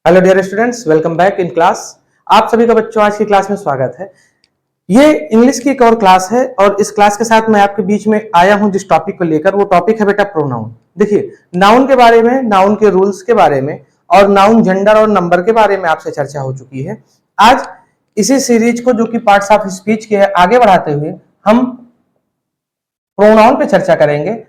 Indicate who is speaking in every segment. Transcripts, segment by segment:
Speaker 1: Hello dear students, welcome back in class. आप सभी का बच्चों आज की क्लास में स्वागत है। ये इंग्लिश की एक और क्लास है और इस क्लास के साथ मैं आपके बीच में आया हूं जिस टॉपिक को लेकर। वो टॉपिक है बेटा प्रोनाउन। देखिए, नाउन के बारे में, नाउन के रूल्स के बारे में और नाउन जेंडर और नंबर के बारे में आपसे चर्चा हो चुकी है। आज इसी सीरीज को, जो कि पार्ट्स ऑफ स्पीच के है, आगे बढ़ाते हुए हम प्रोनाउन पे चर्चा करेंगे।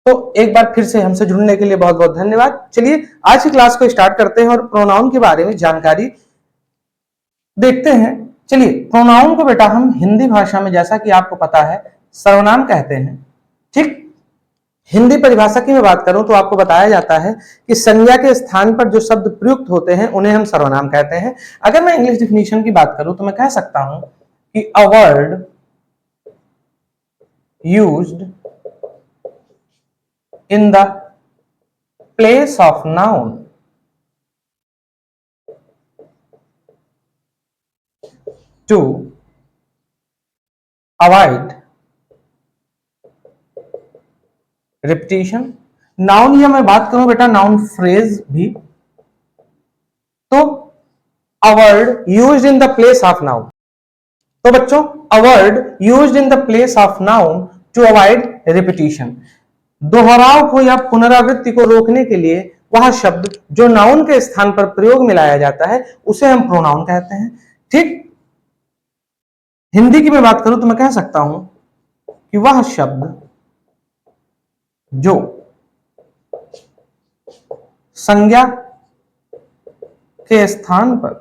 Speaker 1: तो एक बार फिर से हमसे जुड़ने के लिए बहुत बहुत धन्यवाद। चलिए आज की क्लास को स्टार्ट करते हैं और प्रोनाउन के बारे में जानकारी देखते हैं। चलिए, प्रोनाउन को बेटा हम हिंदी भाषा में, जैसा कि आपको पता है, सर्वनाम कहते हैं। ठीक, हिंदी परिभाषा की मैं बात करूं तो आपको बताया जाता है कि संज्ञा के स्थान पर जो शब्द प्रयुक्त होते हैं उन्हें हम सर्वनाम कहते हैं। अगर मैं इंग्लिश डिफिनीशन की बात करूं तो मैं कह सकता हूं कि a word used in the place of noun to avoid repetition। Noun या मैं बात करूं बेटा नाउन फ्रेज भी, तो a word used in the place of noun। तो बच्चों, a word used in the place of noun to avoid repetition, दोहराव को या पुनरावृत्ति को रोकने के लिए वह शब्द जो नाउन के स्थान पर प्रयोग में लाया जाता है उसे हम प्रोनाउन कहते हैं। ठीक, हिंदी की मैं बात करूं तो मैं कह सकता हूं कि वह शब्द जो संज्ञा के स्थान पर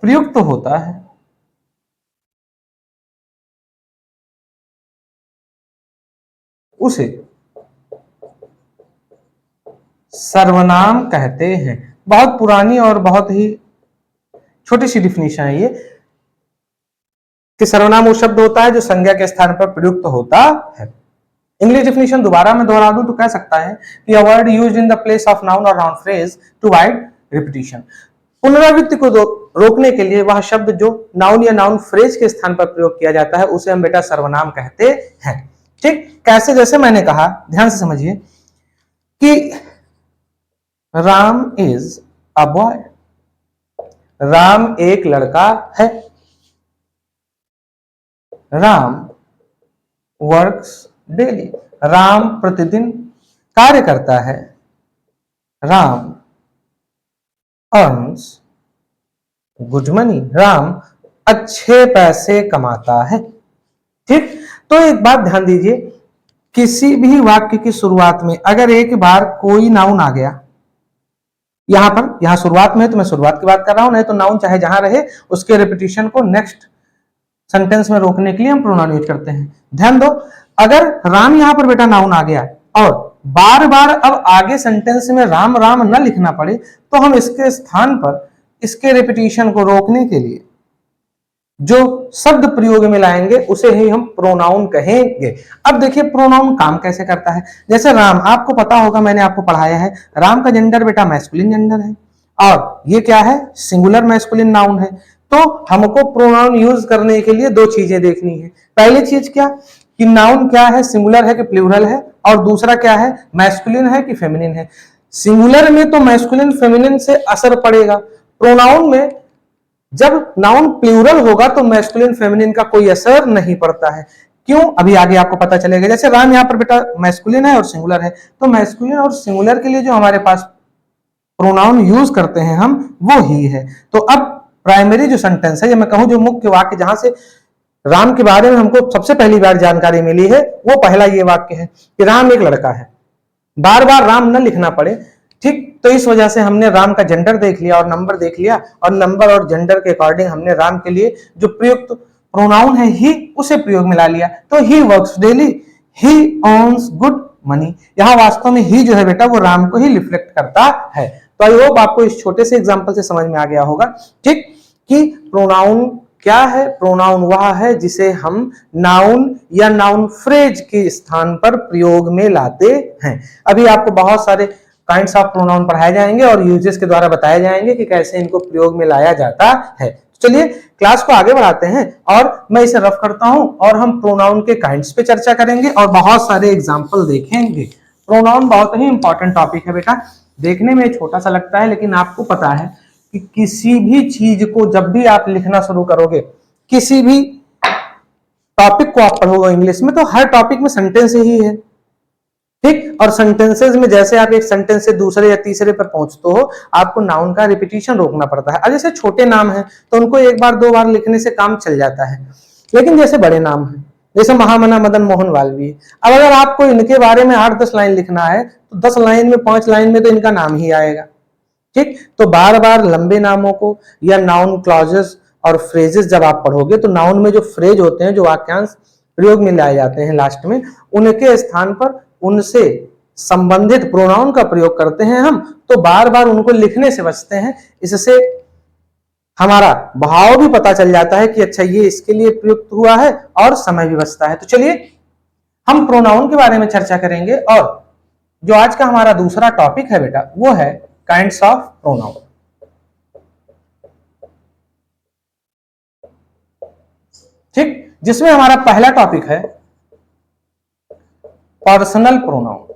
Speaker 1: प्रयुक्त होता है उसे सर्वनाम कहते हैं। बहुत पुरानी और बहुत ही छोटी सी डिफिनीशन है ये, कि सर्वनाम वो शब्द होता है जो संज्ञा के स्थान पर प्रयुक्त होता है। इंग्लिश डिफिनीशन दोबारा मैं दोहरा दूं तो कह सकता है कि a word used in the place of noun और noun phrase to avoid repetition, पुनरावृत्ति को रोकने के लिए वह शब्द जो नाउन या नाउन फ्रेज के स्थान पर प्रयोग किया जाता है उसे हम बेटा सर्वनाम कहते हैं। ठीक, कैसे? जैसे मैंने कहा, ध्यान से समझिए कि Ram is a boy, Ram एक लड़का है। राम वर्क्स डेली, राम प्रतिदिन कार्य करता है। Ram earns good money, Ram अच्छे पैसे कमाता है। ठीक, तो एक बात ध्यान दीजिए, किसी भी वाक्य की शुरुआत में अगर एक बार कोई नाउन आ गया, यहां शुरुआत में, तो मैं शुरुआत की बात कर रहा हूं, नहीं तो नाउन चाहे जहां रहे उसके रिपीटिशन को नेक्स्ट सेंटेंस में रोकने के लिए हम प्रोनाउन यूज करते हैं। ध्यान दो, अगर राम यहां पर बेटा नाउन आ गया और बार बार अब आगे सेंटेंस में राम राम न लिखना पड़े तो हम इसके स्थान पर इसके रिपीटिशन को रोकने के लिए जो शब्द प्रयोग में लाएंगे उसे ही हम प्रोनाउन कहेंगे। अब देखिए प्रोनाउन काम कैसे करता है। जैसे राम, आपको पता होगा, मैंने आपको पढ़ाया है, राम का जेंडर बेटा मैस्कुलिन जेंडर है और ये क्या है? सिंगुलर मैस्कुलिन नाउन है। तो हमको प्रोनाउन यूज करने के लिए दो चीजें देखनी है। पहली चीज क्या कि नाउन क्या है, सिंगुलर है कि प्लूरल है, और दूसरा क्या है, मैस्कुलिन है कि फेमिनिन है। सिंगुलर में तो मैस्कुलिन फेमिनिन से असर पड़ेगा, प्रोनाउन में जब नाउन प्लूरल होगा तो मैस्कुलिन फेमिनिन का कोई असर नहीं पड़ता है। क्यों? अभी आगे आपको पता चलेगा। जैसे राम यहाँ पर बेटा मैस्कुलिन है और सिंगुलर है, तो मैस्कुलिन और सिंगुलर के लिए जो हमारे पास प्रोनाउन यूज करते हैं हम, वो ही है। तो अब प्राइमरी जो सेंटेंस है, या मैं कहूं जो मुख्य वाक्य जहां से राम के बारे में हमको सबसे पहली बार जानकारी मिली है, वो पहला ये वाक्य है कि राम एक लड़का है। बार बार राम न लिखना पड़े। ठीक, तो इस वजह से हमने राम का जेंडर देख लिया और नंबर देख लिया, और नंबर और जेंडर के अकॉर्डिंग हमने राम के लिए जो प्रयुक्त प्रोनाउन है ही, उसे प्रयोग में ला लिया। तो he works daily, he earns good money, यहां वास्तव में ही जो है बेटा वो राम को ही रिफ्लेक्ट करता है। तो आई होप आपको इस छोटे से एग्जांपल से समझ में आ गया होगा। ठीक, कि प्रोनाउन क्या है? प्रोनाउन वह है जिसे हम नाउन या नाउन फ्रेज के स्थान पर प्रयोग में लाते हैं। अभी आपको बहुत सारे काइंड्स ऑफ प्रोनाउन पढ़ाए जाएंगे और यूजेस के द्वारा बताए जाएंगे कि कैसे इनको प्रयोग में लाया जाता है। चलिए क्लास को आगे बढ़ाते हैं और मैं इसे रफ करता हूं और हम प्रोनाउन के काइंड्स पे चर्चा करेंगे और बहुत सारे एग्जाम्पल देखेंगे। प्रोनाउन बहुत ही इंपॉर्टेंट टॉपिक है बेटा, देखने में छोटा सा लगता है लेकिन आपको पता है कि किसी भी चीज को जब भी आप लिखना शुरू करोगे, किसी भी टॉपिक को आप पढ़ोगे इंग्लिश में, तो हर टॉपिक में सेंटेंस ही है, ठीक। और सेंटेंसेस में जैसे आप एक सेंटेंस से दूसरे या तीसरे पर पहुंचते हो, आपको नाउन का रिपीटिशन रोकना पड़ता है। अब जैसे छोटे नाम है तो उनको एक बार दो बार लिखने से काम चल जाता है, लेकिन जैसे बड़े नाम है जैसे महामना, मदन मोहन, वाल्मीकि, अब अगर आपको इनके बारे में 8-10 लाइन लिखना है तो 10 लाइन में 5 लाइन में तो इनका नाम ही आएगा, ठीक। तो बार बार लंबे नामों को या नाउन क्लॉजेस और फ्रेजेस जब आप पढ़ोगे तो नाउन में जो फ्रेज होते हैं, जो वाक्यांश प्रयोग में लाए जाते हैं लास्ट में, उनके स्थान पर उनसे संबंधित प्रोनाउन का प्रयोग करते हैं हम, तो बार बार उनको लिखने से बचते हैं। इससे हमारा भाव भी पता चल जाता है कि अच्छा ये इसके लिए प्रयुक्त हुआ है और समय भी बचता है। तो चलिए हम प्रोनाउन के बारे में चर्चा करेंगे और जो आज का हमारा दूसरा टॉपिक है बेटा वो है काइंड्स ऑफ प्रोनाउन, ठीक। जिसमें हमारा पहला टॉपिक है पर्सनल प्रोनाउन।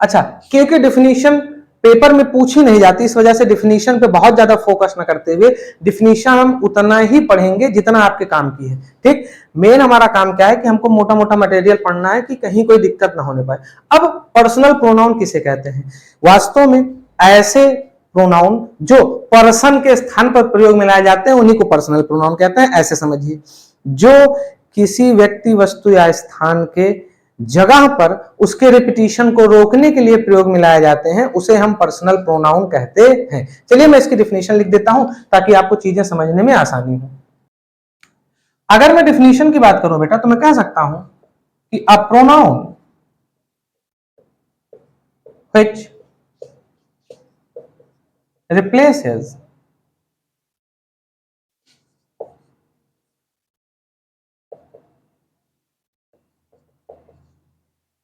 Speaker 1: अच्छा, क्योंकि डिफिनीशन पेपर में पूछी नहीं जाती, इस वजह से डिफिनीशन पे बहुत ज्यादा फोकस न करते हुए डिफिनीशन हम उतना ही पढ़ेंगे जितना आपके काम की है, ठीक। मेन हमारा काम क्या है कि हमको मोटा मोटा मटेरियल पढ़ना है कि कहीं कोई दिक्कत ना होने पाए। अब पर्सनल प्रोनाउन किसे कहते हैं? वास्तव में ऐसे प्रोनाउन जो पर्सन के स्थान पर प्रयोग में लाए जाते हैं उन्हीं को पर्सनल प्रोनाउन कहते हैं। ऐसे समझिए, जो किसी व्यक्ति, वस्तु या स्थान के जगह पर उसके रिपीटिशन को रोकने के लिए प्रयोग में लाए जाते हैं उसे हम पर्सनल प्रोनाउन कहते हैं। चलिए मैं इसकी डिफिनीशन लिख देता हूं ताकि आपको चीजें समझने में आसानी हो। अगर मैं डिफिनीशन की बात करूं बेटा तो मैं कह सकता हूं कि a pronoun which replaces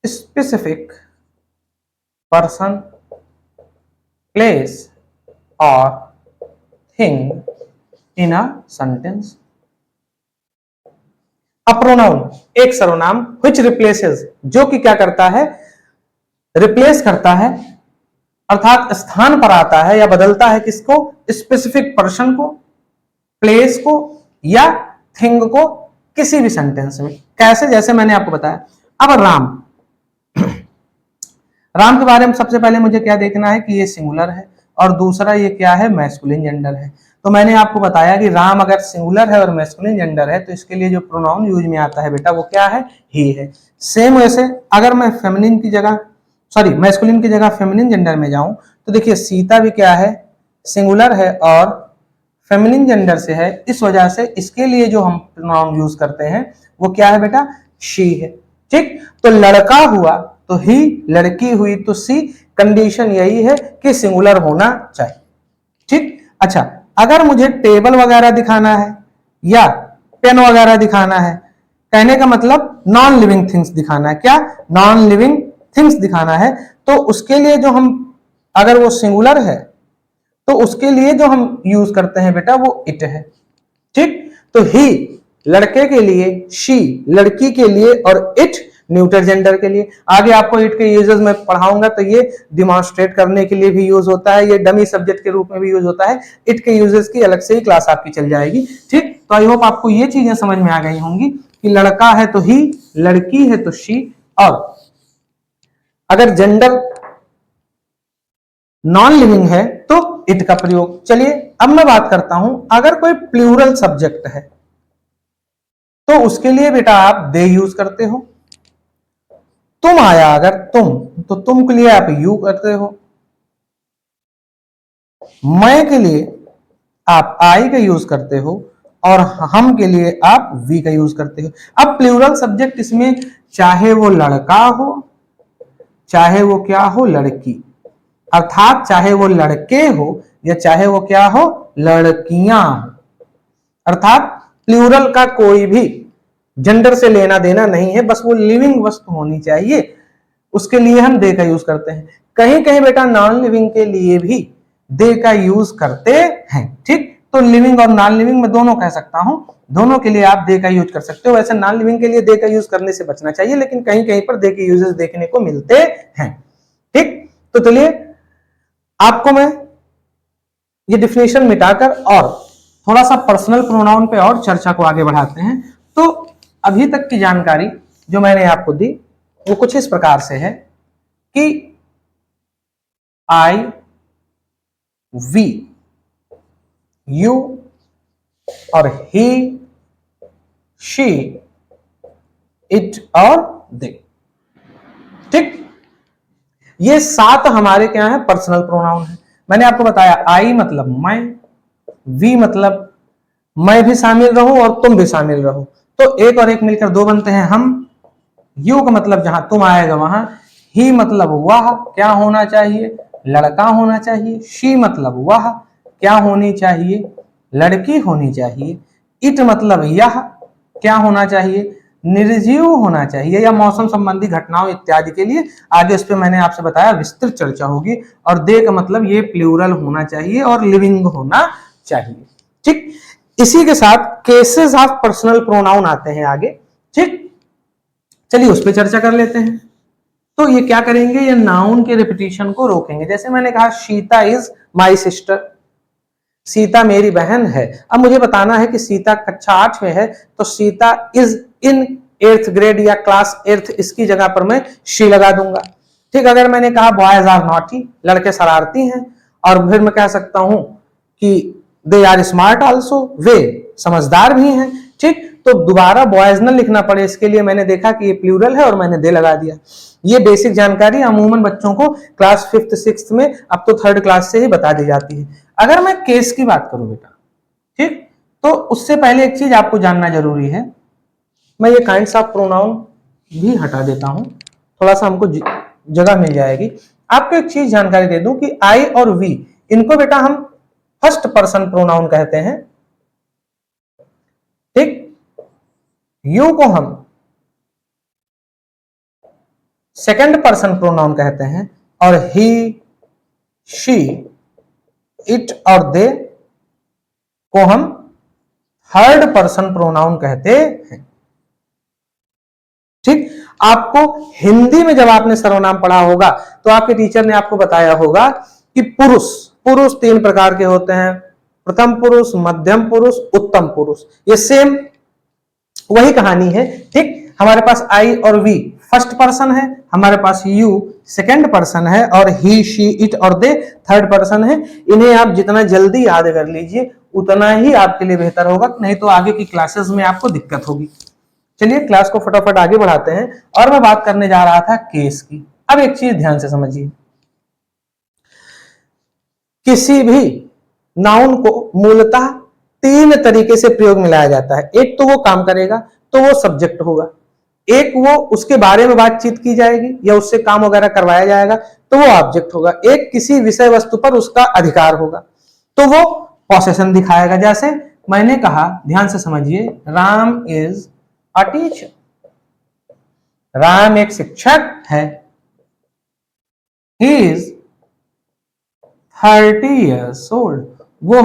Speaker 1: specific person, place or thing in a sentence। a pronoun एक सर्वनाम which replaces, जो कि क्या करता है, रिप्लेस करता है, अर्थात स्थान पर आता है या बदलता है किसको, स्पेसिफिक पर्सन को, प्लेस को या थिंग को किसी भी सेंटेंस में। कैसे? जैसे मैंने आपको बताया। अब राम, राम के बारे में सबसे पहले मुझे क्या देखना है कि ये सिंगुलर है और दूसरा ये क्या है, मैस्कुलिन जेंडर है। तो मैंने आपको बताया कि राम अगर सिंगुलर है और मैस्कुलिन जेंडर है तो इसके लिए जो प्रोनाउन यूज में आता है बेटा वो क्या है, ही है। सेम वैसे अगर मैं फेमिनिन की जगह, सॉरी मैस्कुलिन की जगह फेमिनिन जेंडर में जाऊं तो देखिए सीता भी क्या है, सिंगुलर है और फेमिनिन जेंडर से है, इस वजह से इसके लिए जो हम प्रोनाउन यूज करते हैं वो क्या है बेटा, शी है, ठीक। तो लड़का हुआ तो ही, लड़की हुई तो सी, कंडीशन यही है कि सिंगुलर होना चाहिए, ठीक। अच्छा, अगर मुझे टेबल वगैरह दिखाना है या पेन वगैरह दिखाना है, कहने का मतलब नॉन लिविंग थिंग्स दिखाना है, क्या, नॉन लिविंग थिंग्स दिखाना है, तो उसके लिए जो हम, अगर वो सिंगुलर है तो उसके लिए जो हम यूज करते हैं बेटा वो इट है, ठीक। तो ही लड़के के लिए, शी लड़की के लिए और इट न्यूटर जेंडर के लिए। आगे आपको इट के यूजेस में पढ़ाऊंगा तो ये डिमॉन्स्ट्रेट करने के लिए भी यूज होता है, ये डमी सब्जेक्ट के रूप में भी यूज होता है। इट के यूजेस की अलग से ही क्लास आपकी चल जाएगी, ठीक। तो आई होप आपको ये चीजें समझ में आ गई होंगी कि लड़का है तो ही, लड़की है तो शी, और अगर जेंडर नॉन लिविंग है तो इट का प्रयोग। चलिए अब मैं बात करता हूं, अगर कोई प्लूरल सब्जेक्ट है तो उसके लिए बेटा आप दे यूज करते हो। तुम आया अगर तुम, तो तुम के लिए आप यू करते हो। मैं के लिए आप आई का यूज करते हो और हम के लिए आप वी का यूज करते हो। अब प्लूरल सब्जेक्ट इसमें चाहे वो लड़का हो चाहे वो क्या हो, लड़की, अर्थात चाहे वो लड़के हो या चाहे वो क्या हो, लड़कियां हो, अर्थात प्लूरल का कोई भी जेंडर से लेना देना नहीं है, बस वो लिविंग वस्तु होनी चाहिए, उसके लिए हम दे का यूज करते हैं। कहीं कहीं बेटा नॉन लिविंग के लिए भी दे का यूज करते हैं। ठीक, तो लिविंग और नॉन लिविंग में दोनों कह सकता हूं, दोनों के लिए आप दे का यूज कर सकते हो। वैसे नॉन लिविंग के लिए दे का यूज करने से बचना चाहिए, लेकिन कहीं कहीं पर दे के यूजेस देखने को मिलते हैं। ठीक, तो चलिए आपको मैं ये डिफिनेशन मिटाकर और थोड़ा सा पर्सनल प्रोनाउन पे और चर्चा को आगे बढ़ाते हैं। तो अभी तक की जानकारी जो मैंने आपको दी वो कुछ इस प्रकार से है कि आई, वी, यू और ही, शी, इट और दे। ठीक, ये 7 हमारे क्या है, पर्सनल प्रोनाउन है। मैंने आपको बताया आई मतलब मैं, वी मतलब मैं भी शामिल रहूं और तुम भी शामिल रहो, तो एक और एक मिलकर 2 बनते हैं हम। यू का मतलब जहां तुम आएगा वहां, ही मतलब वह क्या होना चाहिए, लड़का होना चाहिए। शी मतलब वह क्या होनी चाहिए, लड़की होनी चाहिए। इट मतलब यह क्या होना चाहिए, निर्जीव होना चाहिए या मौसम संबंधी घटनाओं इत्यादि के लिए। आगे इस पे मैंने आपसे बताया विस्तृत चर्चा होगी। और दे का मतलब ये प्लूरल होना चाहिए और लिविंग होना चाहिए। ठीक, इसी के साथ केसेस ऑफ पर्सनल प्रोनाउन आते हैं आगे। ठीक, चलिए उस पर चर्चा कर लेते हैं। तो ये क्या करेंगे, ये नाउन के रिपीटिशन को रोकेंगे। जैसे मैंने कहा Sita is my sister, Sita मेरी बहन है। अब मुझे बताना है कि सीता कक्षा 8 में है, तो Sita is in 8th grade या क्लास 8th, इसकी जगह पर मैं शी लगा दूंगा। ठीक, अगर मैंने कहा बॉयज आर नॉटी, लड़के शरारती हैं, और फिर मैं कह सकता हूं कि दे आर स्मार्ट आल्सो, वे समझदार भी हैं। ठीक, तो दोबारा बॉयज न लिखना पड़े इसके लिए मैंने देखा कि ये प्लूरल है और मैंने दे लगा दिया। ये बेसिक जानकारी अमूमन बच्चों को क्लास 5th 6th में, अब तो 3rd क्लास से ही बता दी जाती है। अगर मैं केस की बात करूं बेटा, ठीक, तो उससे पहले एक चीज आपको जानना जरूरी है। मैं ये काइंड्स ऑफ प्रोनाउन भी हटा देता हूं, थोड़ा सा हमको जगह मिल जाएगी। आपको एक चीज जानकारी दे दूं कि आई और वी, इनको बेटा हम फर्स्ट पर्सन प्रोनाउन कहते हैं। ठीक, यू को हम सेकंड पर्सन प्रोनाउन कहते हैं, और ही, शी, इट और दे को हम थर्ड पर्सन प्रोनाउन कहते हैं। ठीक, आपको हिंदी में जब आपने सर्वनाम पढ़ा होगा तो आपके टीचर ने आपको बताया होगा कि पुरुष 3 प्रकार के होते हैं, प्रथम पुरुष, मध्यम पुरुष, उत्तम पुरुष। ये सेम वही कहानी है। ठीक, हमारे पास आई और वी फर्स्ट पर्सन है, हमारे पास यू सेकंड पर्सन है, और ही, शी, इट और दे थर्ड पर्सन है। इन्हें आप जितना जल्दी याद कर लीजिए उतना ही आपके लिए बेहतर होगा, नहीं तो आगे की क्लासेस में आपको दिक्कत होगी। चलिए क्लास को फटाफट आगे बढ़ाते हैं, और मैं बात करने जा रहा था केस की। अब एक चीज ध्यान से समझिए, किसी भी नाउन को मूलतः 3 तरीके से प्रयोग में लाया जाता है। एक तो वो काम करेगा तो वो सब्जेक्ट होगा, एक वो उसके बारे में बातचीत की जाएगी या उससे काम वगैरह करवाया जाएगा तो वो ऑब्जेक्ट होगा, एक किसी विषय वस्तु पर उसका अधिकार होगा तो वो पोसेशन दिखाएगा। जैसे मैंने कहा, ध्यान से समझिए, Ram is a teacher, Ram एक शिक्षक है। ही इज 30 years old, वो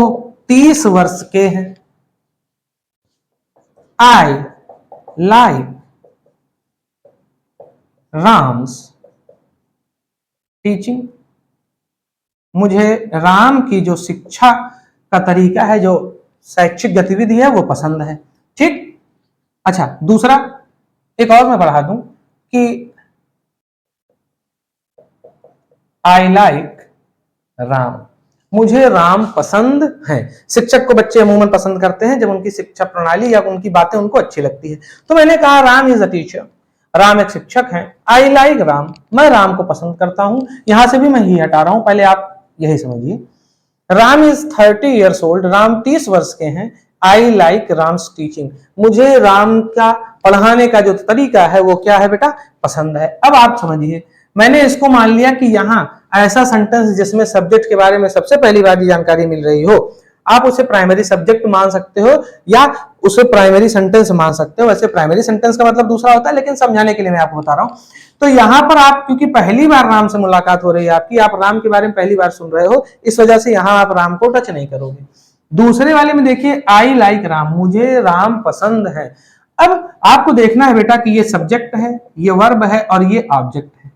Speaker 1: 30 वर्ष के हैं। आई लाइक राम्स टीचिंग, मुझे राम की जो शिक्षा का तरीका है, जो शैक्षिक गतिविधि है, वो पसंद है। ठीक, अच्छा दूसरा एक और मैं बढ़ा दूं कि आई लाइक राम, मुझे राम पसंद है। शिक्षक को बच्चे अमूमन पसंद करते हैं जब उनकी शिक्षा प्रणाली या उनकी बातें उनको अच्छी लगती है। तो मैंने कहा Ram is a teacher, Ram एक शिक्षक है। आई लाइक राम, मैं राम को पसंद करता हूं। यहां से भी मैं ही हटा रहा हूं, पहले आप यही समझिए। Ram is 30 years old, Ram 30 वर्ष के हैं। आई लाइक राम्स टीचिंग, मुझे राम का पढ़ाने का जो तरीका है वो क्या है बेटा, पसंद है। अब आप समझिए, मैंने इसको मान लिया कि यहां ऐसा सेंटेंस जिसमें सब्जेक्ट के बारे में सबसे पहली बार जानकारी मिल रही हो, आप उसे प्राइमरी सब्जेक्ट मान सकते हो या उसे प्राइमरी सेंटेंस मान सकते हो। वैसे प्राइमरी सेंटेंस का मतलब दूसरा होता है, लेकिन समझाने के लिए मैं आपको बता रहा हूं। तो यहां पर आप क्योंकि पहली बार राम से मुलाकात हो रही है आपकी, आप राम के बारे में पहली बार सुन रहे हो, इस वजह से यहां आप राम को टच नहीं करोगे। दूसरे वाले में देखिए, आई लाइक राम, मुझे राम पसंद है। अब आपको देखना है बेटा कि ये सब्जेक्ट है, ये वर्ब है और ये ऑब्जेक्ट है।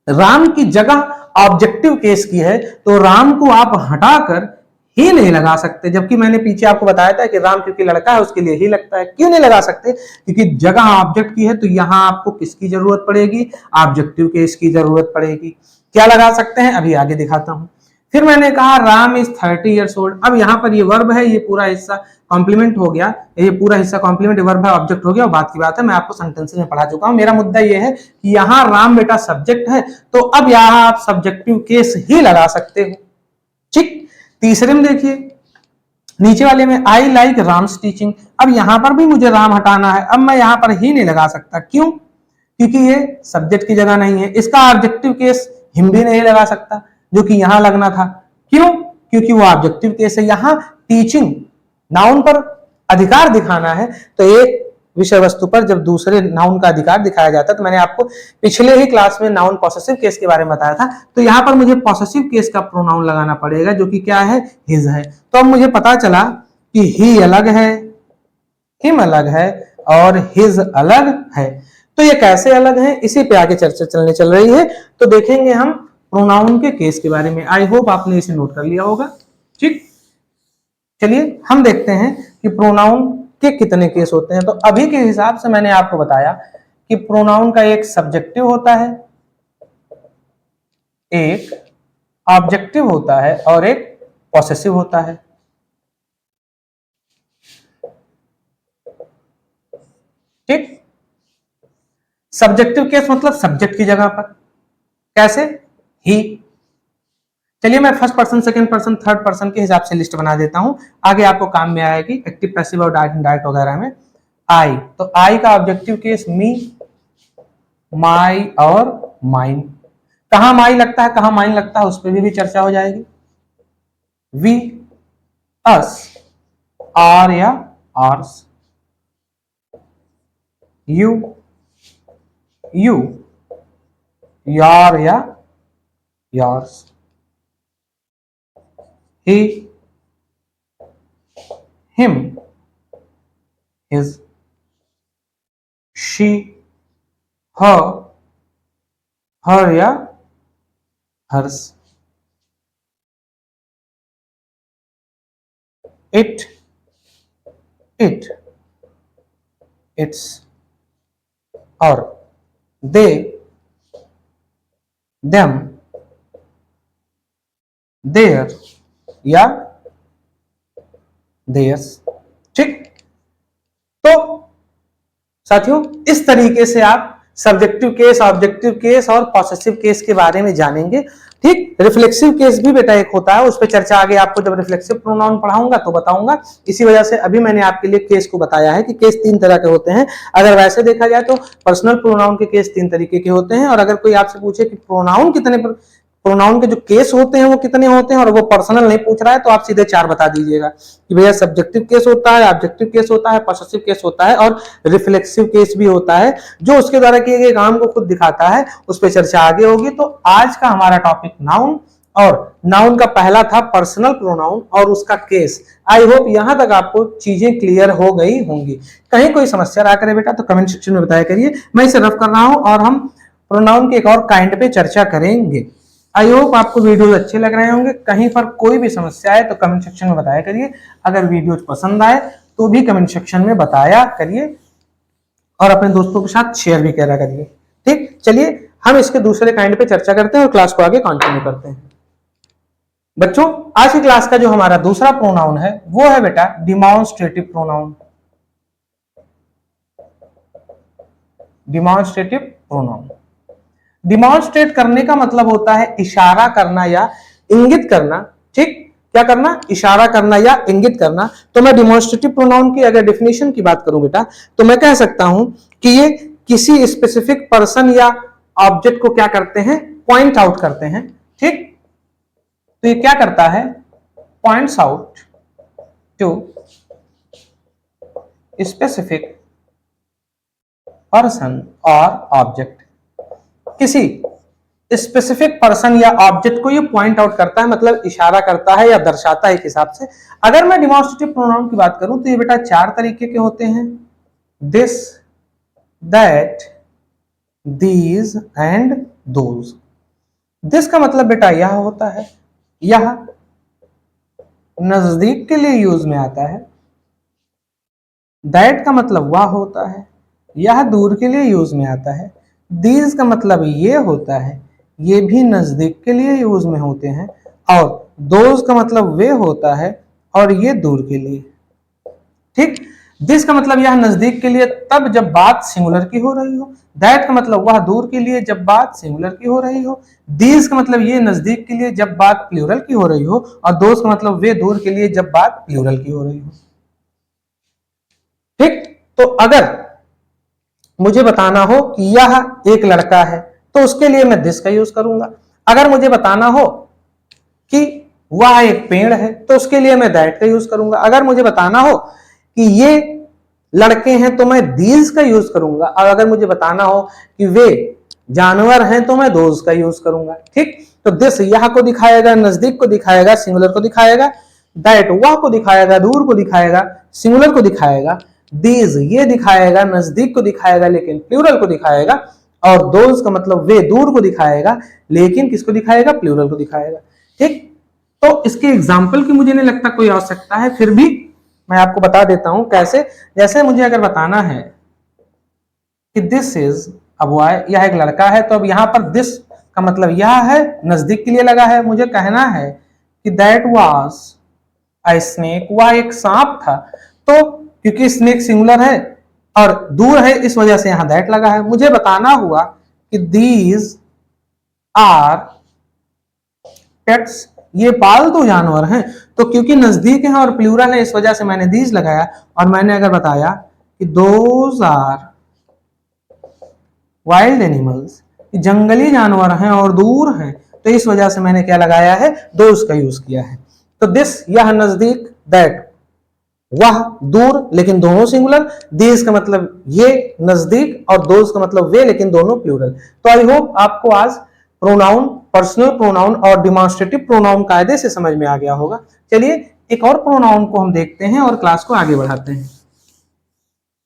Speaker 1: राम की जगह ऑब्जेक्टिव केस की है, तो राम को आप हटाकर ही नहीं लगा सकते। जबकि मैंने पीछे आपको बताया था कि राम क्योंकि लड़का है उसके लिए ही लगता है। क्यों नहीं लगा सकते? क्योंकि जगह ऑब्जेक्ट की है, तो यहां आपको किसकी जरूरत पड़ेगी? ऑब्जेक्टिव केस की जरूरत पड़ेगी। क्या लगा सकते हैं? अभी आगे दिखाता हूं। फिर मैंने कहा राम इज 30 ईयर्स ओल्ड। अब यहां पर ये वर्ब है, ये पूरा हिस्सा कॉम्प्लीमेंट हो गया, ये पूरा हिस्सा कॉम्प्लीमेंट वर्ब है, ऑब्जेक्ट हो गया, और बात की बात है, मैं आपको सेंटेंसेस में पढ़ा चुका हूं। मेरा मुद्दा ये है कि यहां राम बेटा सब्जेक्ट है, तो अब यहां आप सब्जेक्टिव केस ही लगा सकते हो। ठीक। तीसरे में देखिए, नीचे वाले में आई लाइक राम्स टीचिंग। अब यहां पर भी मुझे राम हटाना है, अब मैं यहां पर ही नहीं लगा सकता। क्यों? क्योंकि ये सब्जेक्ट की जगह नहीं है। इसका ऑब्जेक्टिव केस हिम भी नहीं लगा सकता, जो कि यहां लगना था। क्यों? क्योंकि वो ऑब्जेक्टिव केस है। यहां टीचिंग नाउन पर अधिकार दिखाना है, तो एक विषय वस्तु पर जब दूसरे नाउन का अधिकार दिखाया जाता है, तो मैंने आपको पिछले ही क्लास में नाउन पॉसेसिव केस के बारे में बताया था, तो यहां पर मुझे पॉसेसिव केस का प्रोनाउन लगाना पड़ेगा, जो कि क्या है? हिज है। तो अब मुझे पता चला कि ही अलग है, हिम अलग है और हिज अलग है। तो ये कैसे अलग है, इसी पे आगे चर्चा चल रही है। तो देखेंगे हम प्रोनाउन के केस के बारे में। आई होप आपने इसे नोट कर लिया होगा। ठीक, चलिए हम देखते हैं कि प्रोनाउन के कितने केस होते हैं। तो अभी के हिसाब से मैंने आपको बताया कि प्रोनाउन का एक सब्जेक्टिव होता है, एक ऑब्जेक्टिव होता है और एक पॉसेसिव होता है। ठीक, सब्जेक्टिव केस मतलब सब्जेक्ट की जगह पर। कैसे? ही। चलिए मैं first person, second person, third person के हिसाब से लिस्ट बना देता हूं, आगे आपको काम में आएगी एक्टिव, पैसिव और डायरेक्ट इनडायरेक्ट वगैरह में। आई, तो आई का ऑब्जेक्टिव केस मी, माई और माइन। कहां माई लगता है, कहां माइन लगता है, उस पर भी चर्चा हो जाएगी। वी, अस, आर या आर्स, यू, यू, यार या years, he, him, his, she, her, her या hers, it, it, its और they, them, their या theirs। ठीक, तो साथियों इस तरीके से आप सब्जेक्टिव केस, ऑब्जेक्टिव केस और पॉसेसिव केस के बारे में जानेंगे। ठीक, रिफ्लेक्सिव केस भी बेटा एक होता है, उस पर चर्चा आगे आपको जब रिफ्लेक्सिव प्रोनाउन पढ़ाऊंगा तो बताऊंगा। इसी वजह से अभी मैंने आपके लिए केस को बताया है कि केस 3 तरह के होते हैं। अगर वैसे देखा जाए तो पर्सनल प्रोनाउन के केस 3 तरीके के होते हैं, और अगर कोई आपसे पूछे कि प्रोनाउन कितने, प्रोनाउन के जो केस होते हैं वो कितने होते हैं, और वो पर्सनल नहीं पूछ रहा है, तो आप सीधे 4 बता दीजिएगा कि भैया सब्जेक्टिव केस होता है, ऑब्जेक्टिव केस होता है, पॉसेसिव केस होता है और रिफ्लेक्सिव केस भी होता है, जो उसके द्वारा किए गए काम को खुद दिखाता है। उस पर चर्चा आगे होगी। तो आज का हमारा टॉपिक नाउन, और नाउन का पहला था पर्सनल प्रोनाउन और उसका केस। आई होप यहां तक आपको चीजें क्लियर हो गई होंगी। कहीं कोई समस्या रहा करे बेटा तो कमेंट सेक्शन में बताया करिए। मैं इसे रफ कर रहा हूं और हम प्रोनाउन के एक और काइंड पे चर्चा करेंगे। आई होप आपको वीडियोस अच्छे लग रहे होंगे। कहीं पर कोई भी समस्या है तो कमेंट सेक्शन में बताया करिए। अगर वीडियोस पसंद आए तो भी कमेंट सेक्शन में बताया करिए और अपने दोस्तों के साथ शेयर भी करा करिए। ठीक, चलिए हम इसके दूसरे काइंड पे चर्चा करते हैं और क्लास को आगे कंटिन्यू करते हैं। बच्चों आज की क्लास का जो हमारा दूसरा प्रोनाउन है वो है बेटा demonstrative pronoun. Demonstrative pronoun, demonstrate करने का मतलब होता है इशारा करना या इंगित करना। ठीक, क्या करना? इशारा करना या इंगित करना। तो मैं डिमॉन्स्ट्रेटिव प्रोनाउन की अगर डेफिनेशन की बात करूं बेटा, तो मैं कह सकता हूं कि ये किसी स्पेसिफिक पर्सन या ऑब्जेक्ट को क्या करते हैं? पॉइंट आउट करते हैं। ठीक, तो ये क्या करता है? Points out to specific person और ऑब्जेक्ट, किसी स्पेसिफिक पर्सन या ऑब्जेक्ट को ये पॉइंट आउट करता है, मतलब इशारा करता है या दर्शाता है एक हिसाब से। अगर मैं डिमॉन्स्ट्रेटिव प्रोनाउन की बात करूं तो ये बेटा 4 तरीके के होते हैं, this, that, these and those. This का मतलब बेटा यह होता है, यह नजदीक के लिए यूज में आता है। दैट का मतलब वह होता है, यह दूर के लिए यूज में आता है। दीज का मतलब ये होता है, ये भी नजदीक के लिए यूज में होते हैं। और दोज का मतलब वे होता है और ये दूर के लिए। ठीक, दिस का मतलब यह नजदीक के लिए तब जब बात सिंगुलर की हो रही हो। दैट का मतलब वह दूर के लिए जब बात सिंगुलर की हो रही हो। दीज का मतलब ये नजदीक के लिए जब बात प्लूरल की हो रही हो। और दोज का मतलब वे दूर के लिए जब बात प्लूरल की हो रही हो। ठीक, तो अगर मुझे बताना हो कि यह एक लड़का है तो उसके लिए मैं दिस का यूज करूंगा। अगर मुझे बताना हो कि वह एक पेड़ है तो उसके लिए मैं दैट का यूज करूंगा। अगर मुझे बताना हो कि ये लड़के हैं तो मैं दीज का यूज करूंगा। और अगर मुझे बताना हो कि वे जानवर हैं तो मैं दोज का यूज करूंगा। ठीक, तो दिस यह को दिखाएगा, नजदीक को दिखाएगा, सिंगुलर को दिखाएगा। दैट वह को दिखाएगा, दूर को दिखाएगा, सिंगुलर को दिखाएगा। दीज ये दिखाएगा, नजदीक को दिखाएगा लेकिन प्लूरल को दिखाएगा। और दोज का मतलब वे दूर को दिखाएगा लेकिन किसको दिखाएगा, प्लूरल को दिखाएगा। ठीक, तो इसके एग्जाम्पल की मुझे नहीं लगता कोई आवश्यकता है, फिर भी मैं आपको बता देता हूं कैसे। जैसे मुझे अगर बताना है कि दिस इज अ बॉय, यह एक लड़का है, तो अब यहां पर दिस का मतलब यह है, नजदीक के लिए लगा है। मुझे कहना है कि दैट वाज अ स्नेक, वह एक सांप था। तो क्योंकि स्नेक सिंगुलर है और दूर है इस वजह से यहां दैट लगा है। मुझे बताना हुआ कि दीज आर पेट्स, ये पालतू जानवर हैं, तो क्योंकि नजदीक है और प्लूरल है इस वजह से मैंने दीज लगाया। और मैंने अगर बताया कि दोज आर वाइल्ड एनिमल्स, जंगली जानवर हैं और दूर हैं, तो इस वजह से मैंने क्या लगाया है, दोज का यूज किया है। तो दिस यह नजदीक, दैट वह दूर लेकिन दोनों सिंगुलर। दीज का मतलब ये नजदीक और दोज का मतलब वे लेकिन दोनों प्लूरल। तो आई होप आपको आज प्रोनाउन, पर्सनल प्रोनाउन और डिमॉन्स्ट्रेटिव प्रोनाउन कायदे से समझ में आ गया होगा। चलिए एक और प्रोनाउन को हम देखते हैं और क्लास को आगे बढ़ाते हैं।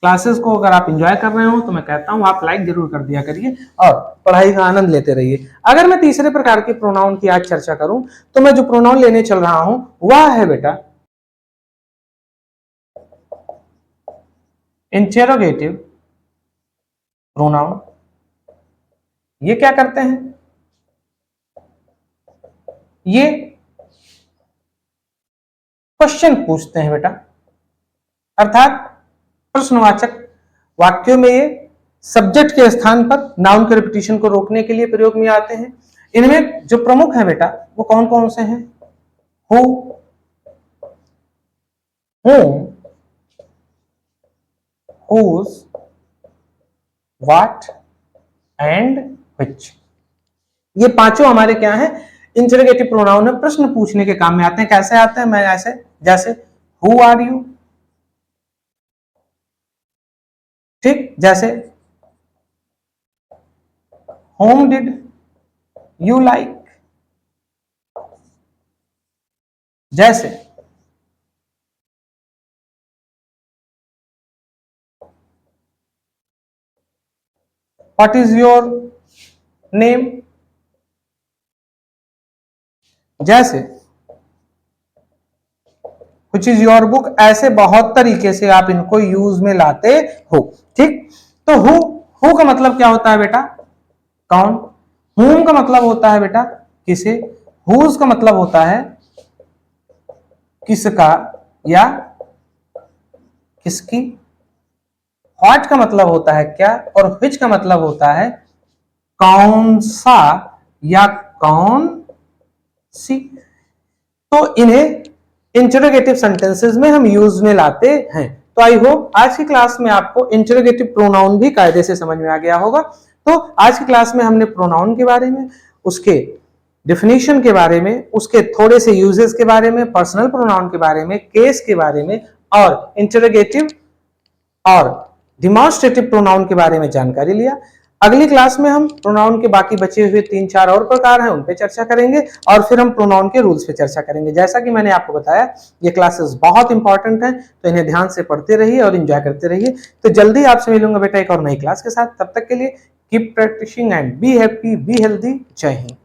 Speaker 1: क्लासेस को अगर आप एंजॉय कर रहे हो तो मैं कहता हूं आप लाइक जरूर कर दिया करिए और पढ़ाई का आनंद लेते रहिए। अगर मैं तीसरे प्रकार के प्रोनाउन की आज चर्चा करूं तो मैं जो प्रोनाउन लेने चल रहा हूं वह है बेटा इंटेरोगेटिव प्रोनाउन। ये क्या करते हैं, ये क्वेश्चन पूछते हैं बेटा, अर्थात प्रश्नवाचक वाक्यों में ये सब्जेक्ट के स्थान पर नाउन के रिपीटिशन को रोकने के लिए प्रयोग में आते हैं। इनमें जो प्रमुख है बेटा वो कौन कौन से हैं, who, whom, whose, what and which। ये पांचों हमारे क्या हैं, इंटरोगेटिव प्रोनाउन है, प्रश्न पूछने के काम में आते हैं। कैसे आते हैं, मैं ऐसे जैसे हु आर यू, ठीक, जैसे whom did you like, जैसे what is your name, जैसे which is your book। ऐसे बहुत तरीके से आप इनको यूज में लाते हो। ठीक, तो हु का मतलब क्या होता है बेटा, कौन। whom का मतलब होता है बेटा किसे। whose का मतलब होता है किसका या किसकी। व्हाट का मतलब होता है क्या, और which का मतलब होता है कौन सा या कौन सी। तो इन्हें इंटरोगेटिव सेंटेंसेस में हम यूज में लाते हैं। तो आई होप आज की क्लास में आपको इंटरोगेटिव प्रोनाउन भी कायदे से समझ में आ गया होगा। तो आज की क्लास में हमने प्रोनाउन के बारे में, उसके डेफिनेशन के बारे में, उसके थोड़े से यूजेस के बारे में, पर्सनल प्रोनाउन के बारे में, केस के बारे में और इंटरोगेटिव और डिमॉन्स्ट्रेटिव प्रोनाउन के बारे में जानकारी लिया। अगली क्लास में हम प्रोनाउन के बाकी बचे हुए 3-4 और प्रकार हैं उन पे चर्चा करेंगे और फिर हम प्रोनाउन के रूल्स पे चर्चा करेंगे। जैसा कि मैंने आपको बताया ये क्लासेस बहुत इंपॉर्टेंट हैं, तो इन्हें ध्यान से पढ़ते रहिए और एंजॉय करते रहिए। तो जल्दी आपसे मिलूंगा बेटा एक और नई क्लास के साथ। तब तक के लिए keep practising and be happy, be healthy. जय हिंद।